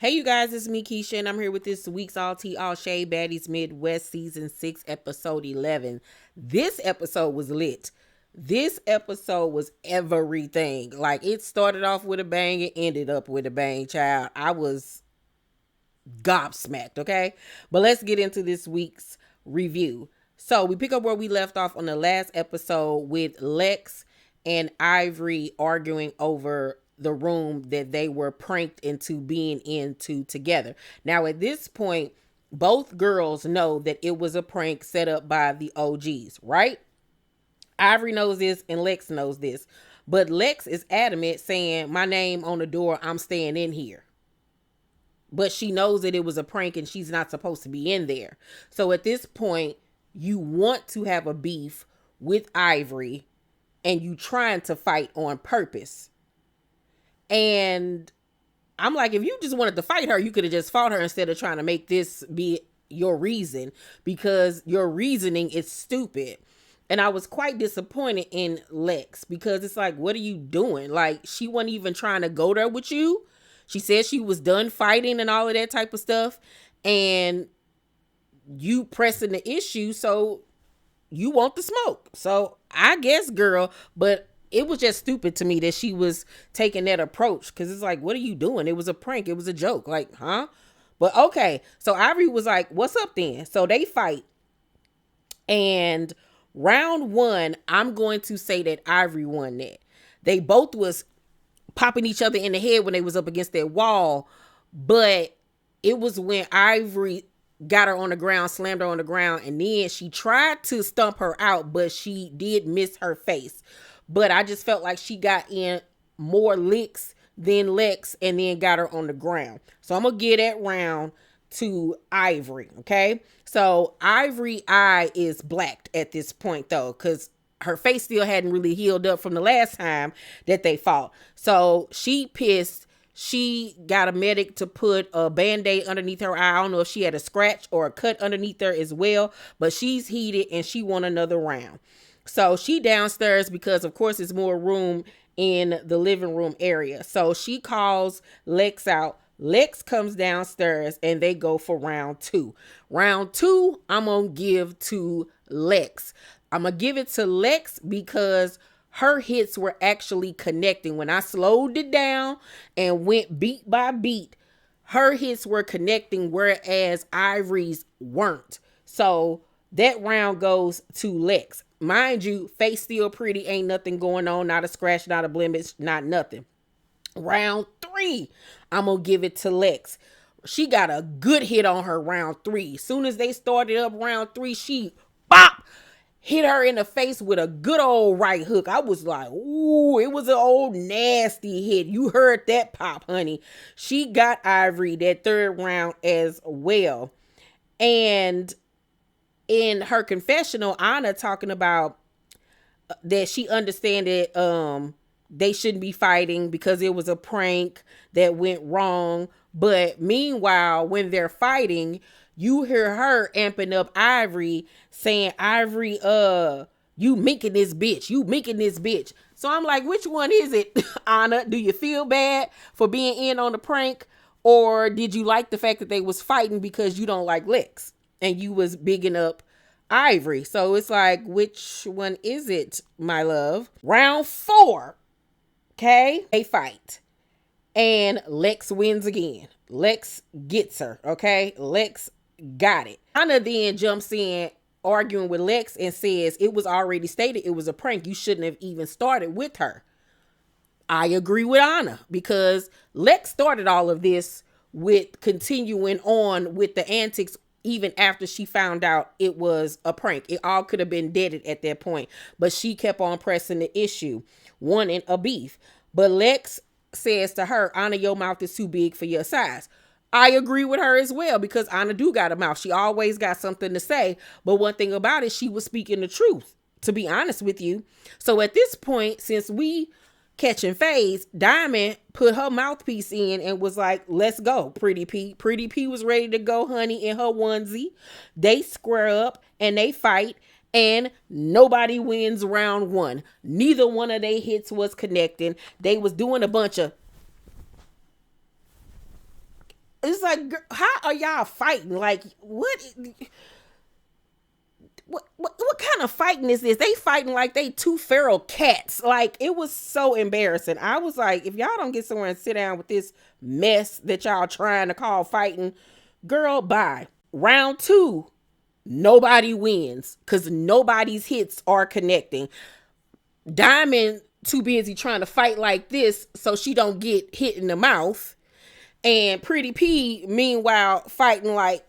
Hey you guys, it's me Keisha and I'm here with this week's All Tea All Shade Baddies Midwest Season 6 Episode 11. This episode was lit. This episode was everything. Like it started off with a bang and ended up with a bang, child. I was gobsmacked, okay? But let's get into this week's review. So we pick up where we left off on the last episode with Lex and Ivory arguing over the room that they were pranked into being into together. Now at this point, both girls know that it was a prank set up by the OGs, right? Ivory knows this and Lex knows this. But Lex is adamant saying, my name on the door, I'm staying in here. But she knows that it was a prank and she's not supposed to be in there. So at this point, you want to have a beef with Ivory and you trying to fight on purpose. And I'm like, if you just wanted to fight her, you could have just fought her instead of trying to make this be your reason, because your reasoning is stupid. And I was quite disappointed in Lex because it's like, what are you doing? Like, she wasn't even trying to go there with you. She said she was done fighting and all of that type of stuff. And you pressing the issue, so you want the smoke. So I guess, girl, but it was just stupid to me that she was taking that approach, because it's like, what are you doing? It was a prank. It was a joke. Like, huh? But okay. So Ivory was like, what's up then? So they fight. And round one, I'm going to say that Ivory won that. They both was popping each other in the head when they was up against that wall. But it was when Ivory got her on the ground, slammed her on the ground, and then she tried to stump her out, but she did miss her face. But I just felt like she got in more licks than Lex and then got her on the ground. So I'm going to give that round to Ivory, okay? So Ivory eye is blacked at this point though, because her face still hadn't really healed up from the last time that they fought. So she pissed. She got a medic to put a band-aid underneath her eye. I don't know if she had a scratch or a cut underneath her as well, but she's heated and she won another round. So she downstairs because of course there's more room in the living room area. So she calls Lex out. Lex comes downstairs and they go for round two. Round two, I'm going to give to Lex. I'm going to give it to Lex because her hits were actually connecting. When I slowed it down and went beat by beat, her hits were connecting, whereas Ivory's weren't. So that round goes to Lex. Mind you, face still pretty, ain't nothing going on, not a scratch, not a blemish, not nothing. Round three, I'm gonna give it to Lex. She got a good hit on her round three. Soon as they started up round three, she bop hit her in the face with a good old right hook. I was like, ooh, it was an old nasty hit. You heard that pop, honey. She got Ivory that third round as well. And in her confessional, Anna talking about that she understand that they shouldn't be fighting because it was a prank that went wrong. But meanwhile, when they're fighting, you hear her amping up Ivory, saying, Ivory, you making this bitch. You making this bitch. So I'm like, which one is it, Anna? Do you feel bad for being in on the prank? Or did you like the fact that they was fighting because you don't like Lex and you was bigging up Ivory? So it's like, which one is it, my love? Round four. Okay. They fight. And Lex wins again. Lex gets her. Okay. Lex got it. Anna then jumps in arguing with Lex and says it was already stated it was a prank. You shouldn't have even started with her. I agree with Anna because Lex started all of this with continuing on with the antics even after she found out it was a prank. It all could have been deaded at that point, but she kept on pressing the issue, wanting a beef. But Lex says to her, Anna, your mouth is too big for your size. I agree with her as well because Anna do got a mouth. She always got something to say. But one thing about it, she was speaking the truth, to be honest with you. So at this point, since we catching phase, Diamond put her mouthpiece in and was like, let's go, Pretty P. Pretty P was ready to go, honey, in her onesie. They square up and they fight. And nobody wins round one. Neither one of their hits was connecting. They was doing a bunch of like, how are y'all fighting? Like, what kind of fighting is this? They fighting like they two feral cats. Like, it was so embarrassing. I was like, if y'all don't get somewhere and sit down with this mess that y'all trying to call fighting, girl, bye. Round 2, nobody wins because nobody's hits are connecting. Diamond too busy trying to fight like this so she don't get hit in the mouth. And Pretty P, meanwhile, fighting like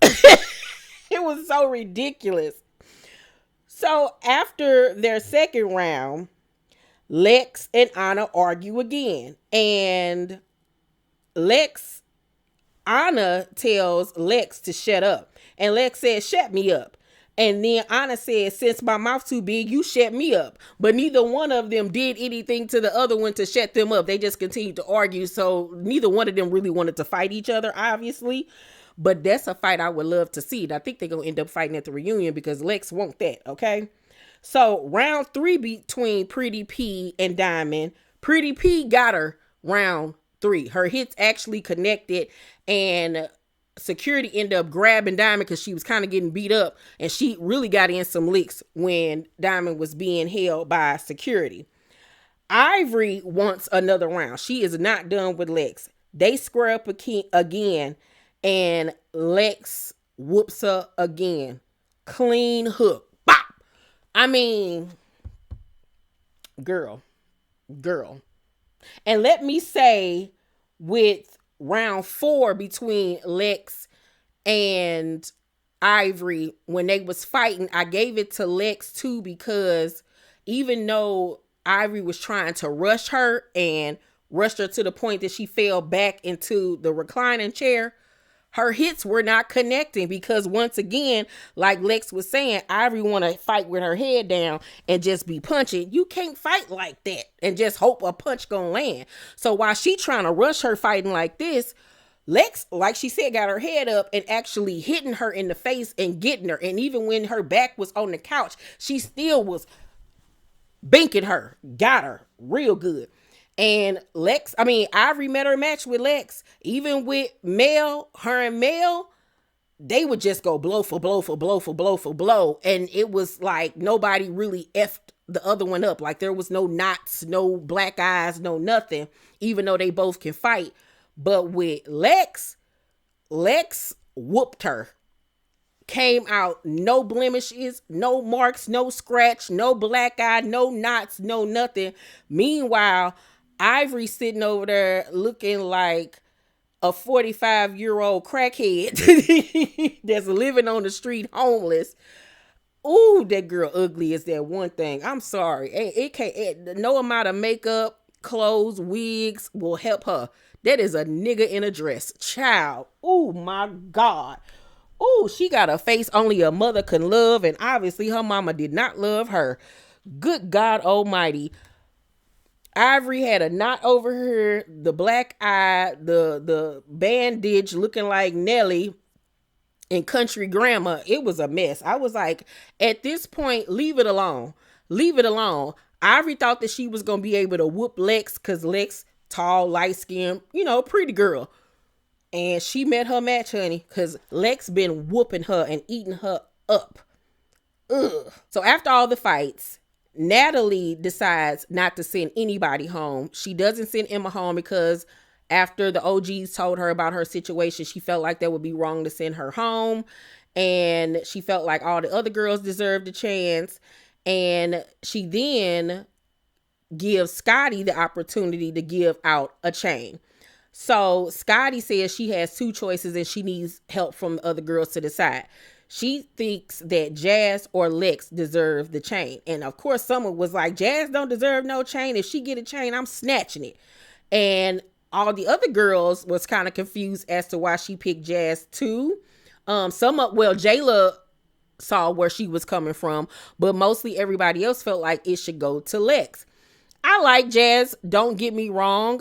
it was so ridiculous. So after their second round, Lex and Anna argue again. And Anna tells Lex to shut up. And Lex says, shut me up. And then Anna says, since my mouth too big, you shut me up. But neither one of them did anything to the other one to shut them up. They just continued to argue. So neither one of them really wanted to fight each other, obviously. But that's a fight I would love to see. And I think they're going to end up fighting at the reunion because Lex wants that, okay? So round 3 between Pretty P and Diamond. Pretty P got her round 3. Her hits actually connected, and security ended up grabbing Diamond because she was kind of getting beat up, and she really got in some licks when Diamond was being held by security. Ivory wants another round. She is not done with Lex. They square up again, and Lex whoops her again. Clean hook. Bop! I mean, girl. And let me say, with round 4 between Lex and Ivory, when they was fighting, I gave it to Lex too, because even though Ivory was trying to rush her and rushed her to the point that she fell back into the reclining chair, her hits were not connecting because, once again, like Lex was saying, Ivory want to fight with her head down and just be punching. You can't fight like that and just hope a punch gonna land. So while she trying to rush her fighting like this, Lex, like she said, got her head up and actually hitting her in the face and getting her. And even when her back was on the couch, she still was binking her, got her real good. And Ivory met her match with Lex. Even with Mel, her and Mel, they would just go blow for blow for blow for blow for blow. And it was like nobody really effed the other one up. Like, there was no knots, no black eyes, no nothing, even though they both can fight. But with Lex whooped her. Came out, no blemishes, no marks, no scratch, no black eye, no knots, no nothing. Meanwhile, Ivory sitting over there looking like a 45-year-old crackhead that's living on the street homeless. Ooh, that girl ugly is that one thing. I'm sorry. No amount of makeup, clothes, wigs will help her. That is a nigga in a dress. Child. Oh my God. Oh, she got a face only a mother can love, and obviously her mama did not love her. Good God Almighty. Ivory had a knot over her, the black eye, the bandage looking like Nelly in Country Grandma. It was a mess. I was like, at this point, leave it alone. Leave it alone. Ivory thought that she was going to be able to whoop Lex because Lex, tall, light-skinned, pretty girl. And she met her match, honey, because Lex been whooping her and eating her up. Ugh. So after all the fights, Natalie decides not to send anybody home. She doesn't send Emma home because after the OGs told her about her situation, she felt like that would be wrong to send her home. And she felt like all the other girls deserved a chance. And she then gives Scotty the opportunity to give out a chain. So Scotty says she has 2 choices and she needs help from the other girls to decide. She thinks that Jazz or Lex deserve the chain. And of course, someone was like, Jazz don't deserve no chain. If she get a chain, I'm snatching it. And all the other girls was kind of confused as to why she picked Jazz too. Jayla saw where she was coming from, but mostly everybody else felt like it should go to Lex. I like Jazz, don't get me wrong.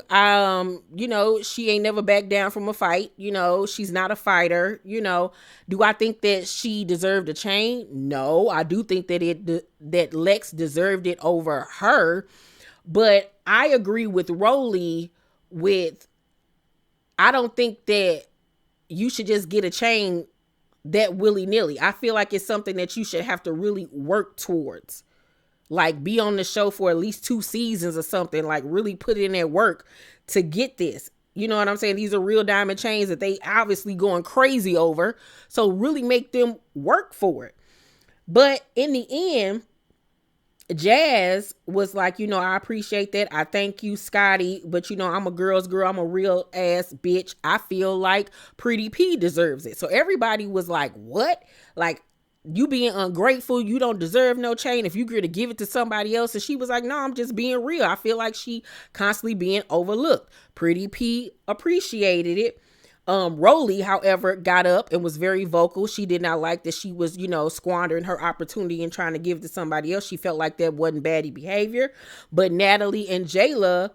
She ain't never backed down from a fight. She's not a fighter. Do I think that she deserved a chain? No, I do think that Lex deserved it over her. But I agree with Roelly with I don't think that you should just get a chain that willy-nilly. I feel like it's something that you should have to really work towards. Like, be on the show for at least 2 seasons or something. Like, really put in that work to get this. You know what I'm saying? These are real diamond chains that they obviously going crazy over. So really make them work for it. But in the end, Jazz was like, I appreciate that. I thank you, Scotty. But, I'm a girl's girl. I'm a real ass bitch. I feel like Pretty P deserves it. So everybody was like, what? Like, you being ungrateful, you don't deserve no chain if you were to give it to somebody else. And she was like, no, I'm just being real. I feel like she constantly being overlooked. Pretty P appreciated it. Roelly, however, got up and was very vocal. She did not like that she was, squandering her opportunity and trying to give it to somebody else. She felt like that wasn't baddie behavior. But Natalie and Jayla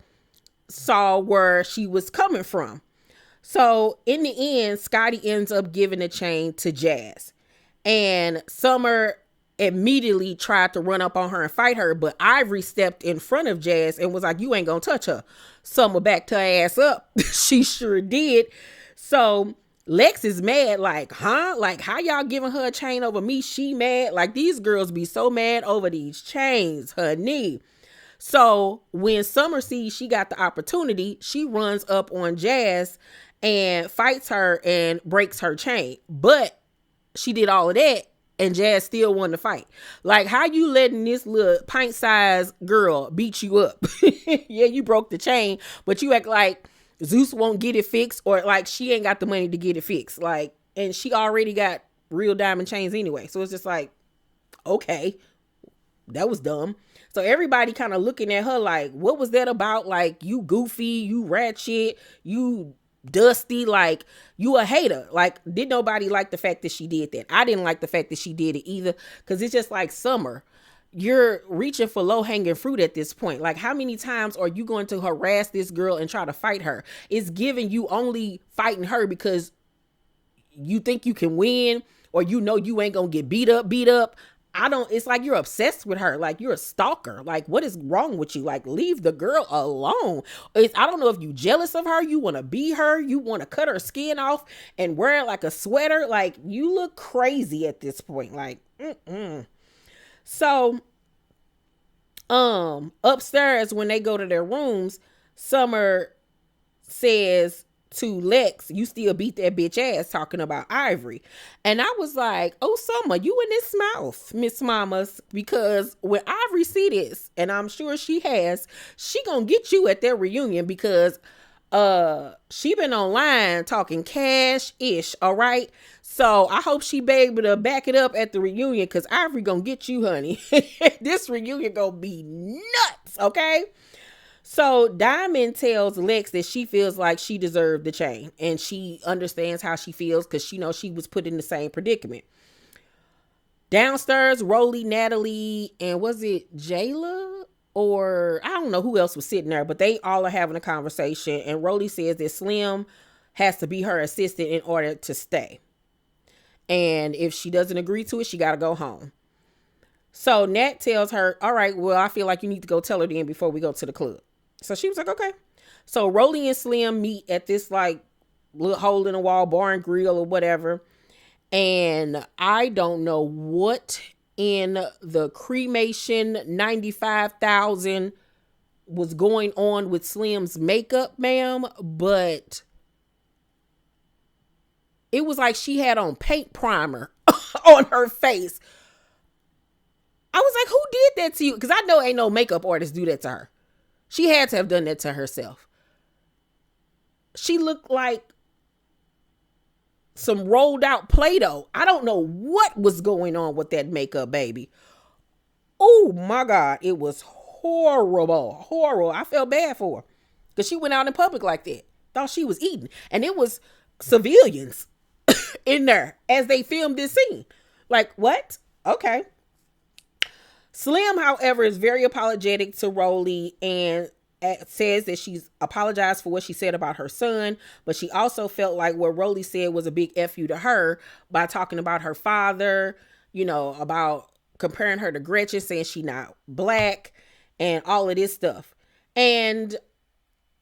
saw where she was coming from. So in the end, Scotty ends up giving the chain to Jazz. And Summer immediately tried to run up on her and fight her, but Ivory stepped in front of Jazz and was like, you ain't gonna touch her. Summer backed her ass up. She sure did. So Lex is mad, like, huh? Like, how y'all giving her a chain over me? She mad? Like, these girls be so mad over these chains, honey. So when Summer sees she got the opportunity, she runs up on Jazz and fights her and breaks her chain. But she did all of that and Jazz still won the fight. Like, how you letting this little pint-sized girl beat you up? Yeah, you broke the chain, but you act like Zeus won't get it fixed, or like she ain't got the money to get it fixed. Like, and she already got real diamond chains anyway. So it's just like, okay, that was dumb. So everybody kind of looking at her like, what was that about? Like, you goofy, you ratchet, you dusty, like, you a hater. Like, did nobody like the fact that she did that? I didn't like the fact that she did it either, because it's just like, Summer, you're reaching for low-hanging fruit at this point. Like, how many times are you going to harass this girl and try to fight her? It's giving you only fighting her because you think you can win, or you ain't gonna get beat up. It's like you're obsessed with her. Like, you're a stalker. Like, what is wrong with you? Like, leave the girl alone. I don't know if you jealous of her. You want to be her. You want to cut her skin off and wear it like a sweater. Like, you look crazy at this point. Like, So, upstairs when they go to their rooms, Summer says to Lex, you still beat that bitch ass, talking about Ivory. And I was like, oh, Summer, you in this mouth, Miss Mamas, because when Ivory see this, and I'm sure she has, she gonna get you at their reunion, because she been online talking cash-ish, all right? So I hope she be able to back it up at the reunion, because Ivory gonna get you, honey. This reunion gonna be nuts, okay? So Diamond tells Lex that she feels like she deserved the chain, and she understands how she feels because she knows she was put in the same predicament. Downstairs, Roelly, Natalie, and was it Jayla? Or I don't know who else was sitting there, but they all are having a conversation, and Roelly says that Slim has to be her assistant in order to stay. And if she doesn't agree to it, she got to go home. So Nat tells her, all right, well, I feel like you need to go tell her then before we go to the club. So she was like, okay. So Roelly and Slim meet at this like little hole in the wall bar and grill or whatever. And I don't know what in the cremation 95,000 was going on with Slim's makeup, ma'am, but it was like she had on paint primer on her face. I was like, who did that to you? Because I know ain't no makeup artist do that to her. She had to have done that to herself. She looked like some rolled out Play-Doh. I don't know what was going on with that makeup, baby. Oh my God. It was horrible. Horrible. I felt bad for her. Because she went out in public like that. Thought she was eating. And it was civilians in there as they filmed this scene. Like, what? Okay. Slim, however, is very apologetic to Roelly and says that she's apologized for what she said about her son, but she also felt like what Roelly said was a big F you to her by talking about her father, about comparing her to Gretchen, saying she not black and all of this stuff. And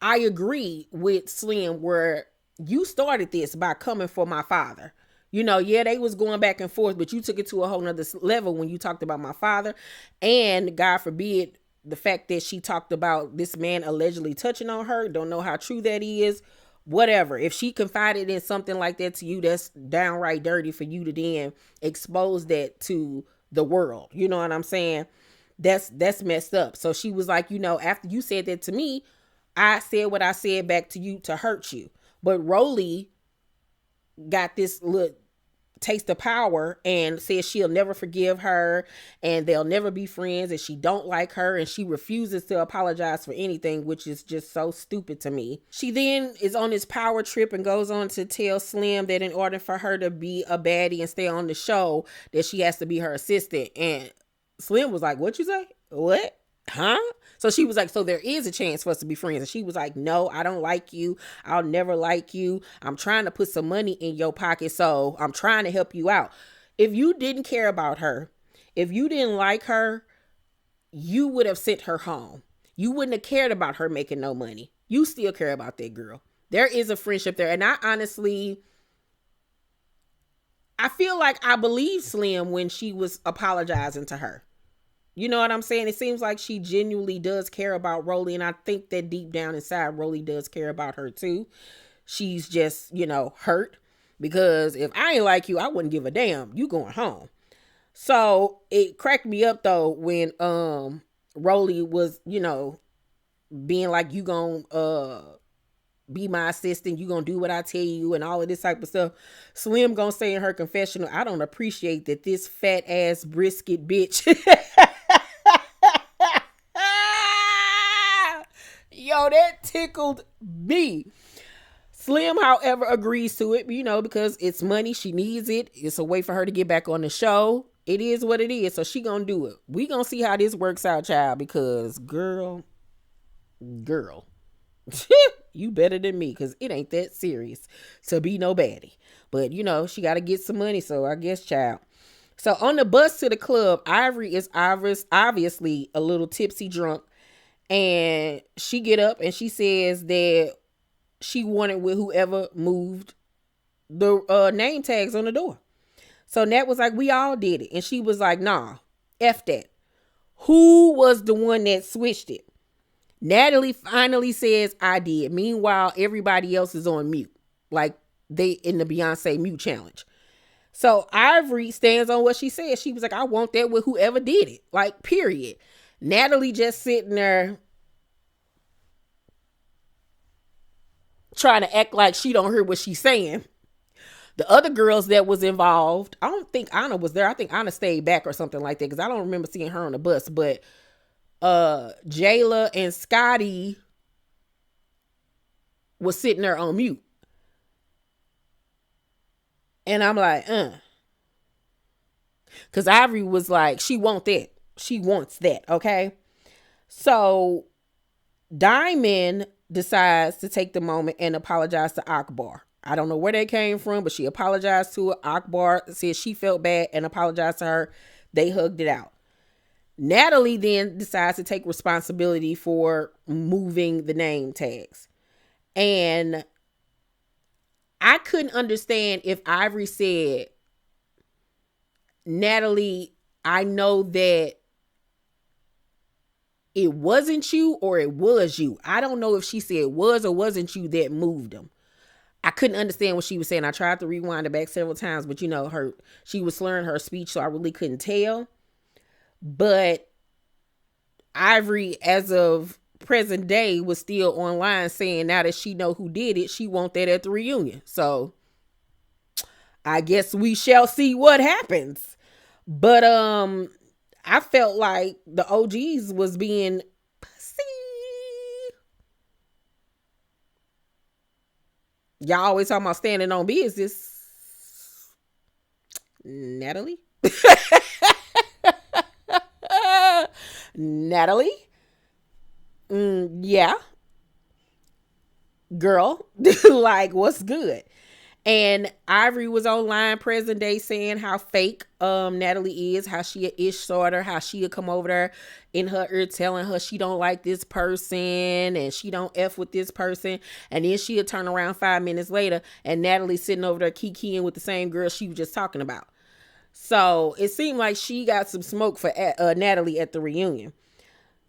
I agree with Slim where you started this by coming for my father. You know, yeah, they was going back and forth, but you took it to a whole nother level when you talked about my father. And God forbid, the fact that she talked about this man allegedly touching on her. Don't know how true that is. Whatever. If she confided in something like that to you, that's downright dirty for you to then expose that to the world. You know what I'm saying? That's messed up. So she was like, you know, after you said that to me, I said what I said back to you to hurt you. But Roelly got this little taste of power and says she'll never forgive her and they'll never be friends and she don't like her and she refuses to apologize for anything, which is just so stupid to me. She then is on this power trip and goes on to tell Slim that in order for her to be a baddie and stay on the show, that she has to be her assistant. And Slim was like, what you say? What? Huh? So she was like, so there is a chance for us to be friends. And she was like, no, I don't like you. I'll never like you. I'm trying to put some money in your pocket. So I'm trying to help you out. If you didn't care about her, if you didn't like her, you would have sent her home. You wouldn't have cared about her making no money. You still care about that girl. There is a friendship there. And I feel like I believed Slim when she was apologizing to her. You know what I'm saying? It seems like she genuinely does care about Roelly. And I think that deep down inside, Roelly does care about her too. She's just, you know, hurt. Because if I ain't like you, I wouldn't give a damn. You going home. So it cracked me up though when Roelly was, you know, being like, you gonna be my assistant, you gonna do what I tell you and all of this type of stuff. Slim gonna say in her confessional, I don't appreciate that this fat ass brisket bitch yo, that tickled me. Slim, however, agrees to it, you know, because it's money. She needs it. It's a way for her to get back on the show. It is what it is. So she gonna do it. We gonna see how this works out, child, because girl, you better than me, because it ain't that serious to be no baddie. But, you know, she got to get some money, so I guess, child. So on the bus to the club, Ivory is obviously a little tipsy drunk. And she get up and she says that she wanted with whoever moved the name tags on the door. So Nat was like, we all did it. And she was like, nah, F that. Who was the one that switched it? Natalie finally says, I did. Meanwhile, everybody else is on mute. Like they in the Beyonce mute challenge. So Ivory stands on what she said. She was like, I want that with whoever did it. Like, period. Natalie just sitting there trying to act like she don't hear what she's saying. The other girls that was involved, I don't think Anna was there. I think Anna stayed back or something like that because I don't remember seeing her on the bus. But Jayla and Scotty was sitting there on mute. And I'm like, because Ivory was like, she wants that. She wants that, okay? So Diamond decides to take the moment and apologize to Akbar. I don't know where they came from, but she apologized to her. Akbar said she felt bad and apologized to her. They hugged it out. Natalie then decides to take responsibility for moving the name tags. And I couldn't understand if Ivory said, Natalie, I know that it wasn't you or it was you. I don't know if she said was or wasn't you that moved them. I couldn't understand what she was saying. I tried to rewind it back several times, but you know, she was slurring her speech, so I really couldn't tell. But Ivory, as of present day, was still online saying now that she know who did it, she want that at the reunion. So I guess we shall see what happens. But I felt like the OGs was being pussy. Y'all always talking about standing on business. Natalie? Natalie? Yeah. Girl, like, what's good? And Ivory was online present day saying how fake Natalie is, how she a ish sorter, how she'll come over there in her ear telling her she don't like this person and she don't F with this person. And then she'll turn around 5 minutes later and Natalie sitting over there kikiing with the same girl she was just talking about. So it seemed like she got some smoke for Natalie at the reunion.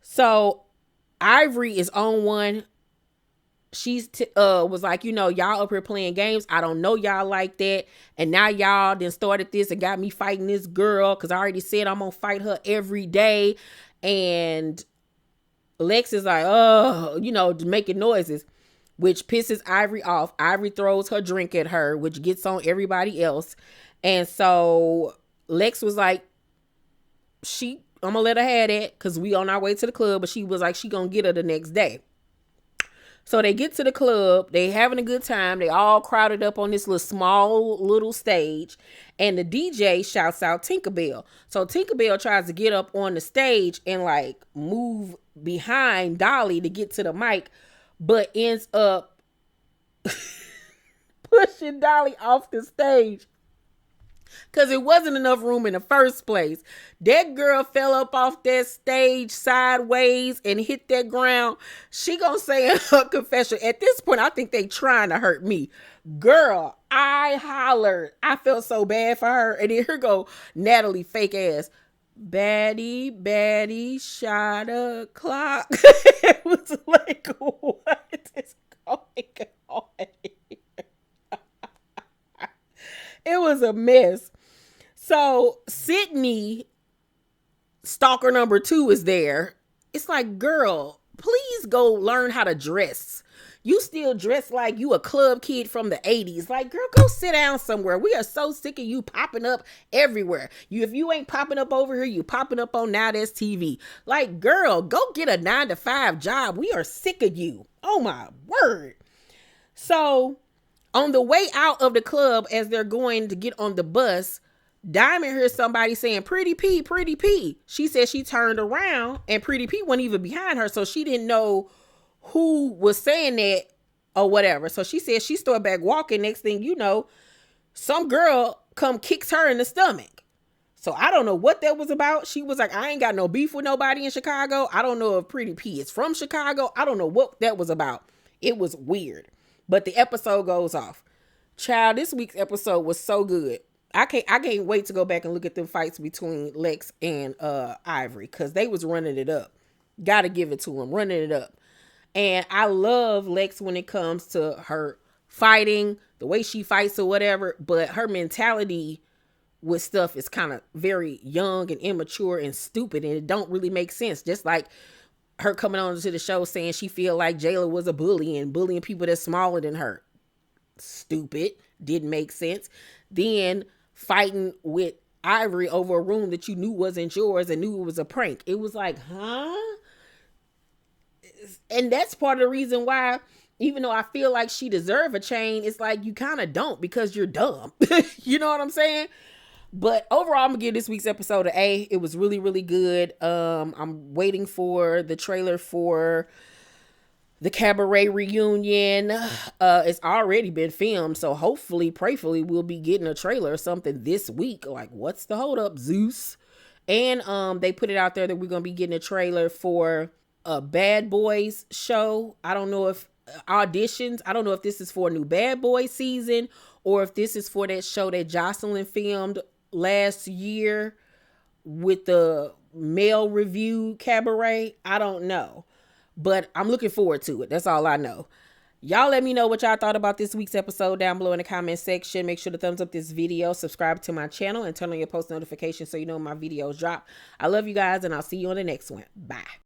So Ivory is on one. She's was like, y'all up here playing games. I don't know y'all like that. And now y'all then started this and got me fighting this girl because I already said I'm going to fight her every day. And Lex is like, making noises, which pisses Ivory off. Ivory throws her drink at her, which gets on everybody else. And so Lex was like, I'm going to let her have that because we on our way to the club. But she was like, she going to get her the next day. So they get to the club, they having a good time. They all crowded up on this little stage. And the DJ shouts out Tinkerbell. So Tinkerbell tries to get up on the stage and like move behind Dolly to get to the mic, but ends up pushing Dolly off the stage. Because it wasn't enough room in the first place. That girl fell up off that stage sideways and hit that ground. She gonna say in her confession, at this point, I think they trying to hurt me. Girl, I hollered. I felt so bad for her. And then here go Natalie, fake ass. Baddie, shot a clock. It was like, what is going on? It was a mess. So Sydney, stalker number 2, is there. It's like, girl, please go learn how to dress. You still dress like you a club kid from the 80s. Like, girl, go sit down somewhere. We are so sick of you popping up everywhere. If you ain't popping up over here, you popping up on Now That's TV. Like, girl, go get a 9-to-5 job. We are sick of you. Oh my word. So on the way out of the club, as they're going to get on the bus, Diamond hears somebody saying, Pretty P, Pretty P. She said she turned around and Pretty P wasn't even behind her. So she didn't know who was saying that or whatever. So she said she started back walking. Next thing you know, some girl come kicks her in the stomach. So I don't know what that was about. She was like, I ain't got no beef with nobody in Chicago. I don't know if Pretty P is from Chicago. I don't know what that was about. It was weird. But the episode goes off. Child, this week's episode was so good. I can't wait to go back and look at them fights between Lex and Ivory, because they was running it up. Gotta give it to them, running it up. And I love Lex when it comes to her fighting, the way she fights or whatever, but her mentality with stuff is kind of very young and immature and stupid, and it don't really make sense. Just like her coming on to the show saying she feel like Jayla was a bully and bullying people that's smaller than her. Stupid. Didn't make sense. Then fighting with Ivory over a room that you knew wasn't yours and knew it was a prank. It was like, huh? And that's part of the reason why, even though I feel like she deserved a chain, it's like you kind of don't, because you're dumb. You know what I'm saying? But overall, I'm gonna give this week's episode an A. It was really, really good. I'm waiting for the trailer for the cabaret reunion. It's already been filmed, so hopefully, prayfully, we'll be getting a trailer or something this week. Like, what's the hold up, Zeus? And they put it out there that we're gonna be getting a trailer for a Bad Boys show. I don't know if auditions. I don't know if this is for a new Bad Boys season or if this is for that show that Jocelyn filmed last year with the male review cabaret. I don't know, but I'm looking forward to it. That's all I know. Y'all let me know what y'all thought about this week's episode down below in the comment section. Make sure to thumbs up this video, subscribe to my channel, and turn on your post notifications so you know when my videos drop. I love you guys, and I'll see you on the next one. Bye.